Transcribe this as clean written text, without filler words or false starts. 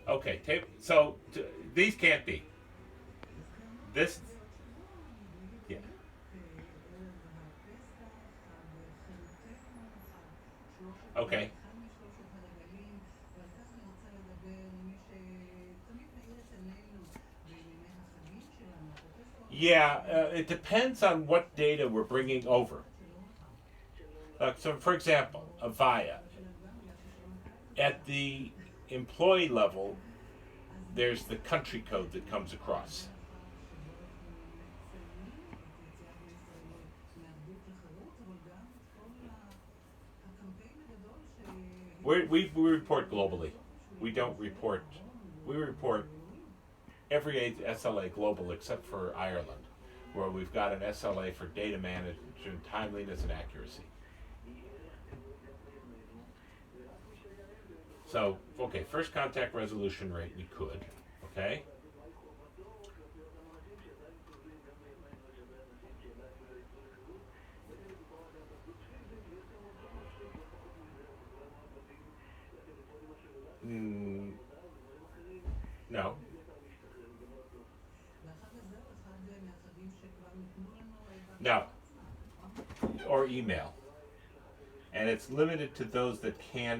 Okay, these can't be. This, yeah. Okay. Yeah, it depends on what data we're bringing over. So, for example, Avaya, at the employee level, there's the country code that comes across. We report globally. We don't report. We report every SLA global except for Ireland, where we've got an SLA for data management, timeliness, and accuracy. So, okay, first contact resolution rate, we could. Okay? Mm, no. No. Or email. And it's limited to those that can